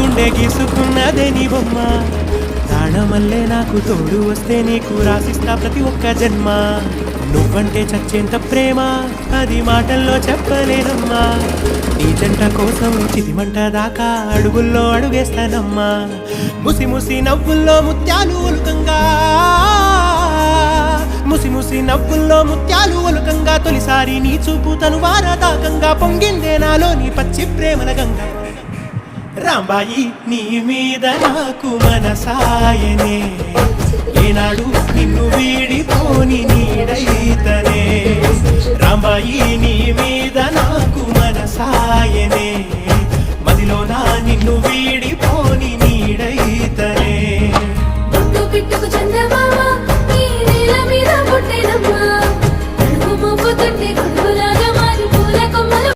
గుండె గీసుకున్నదే నీ బొమ్మ ప్రాణమల్లే నాకు తోడు వస్తే నీకు రాసిస్తా ప్రతి ఒక్క జన్మ నువ్వంటే చచ్చేంత ప్రేమ అది మాటల్లో చెప్పలేనమ్మా నీ జంట కోసం చితిమంట దాకా అడుగుల్లో అడుగేస్తానమ్మా ముసి ముసి నవ్వుల్లో ముత్యాలు ఒలుకంగా ముసి ముసి నవ్వుల్లో ముత్యాలు ఒలుకంగా తొలిసారి నీ చూపు తను వారదాకంగా పొంగిందే నాలో నీ పచ్చి ప్రేమల గంగా రాంబాయి నీ మీద నాకు మనసాయనే ఏనాడు నిన్ను వీడిపోని నీడైతనే రాంబాయి నీ మీద నాకు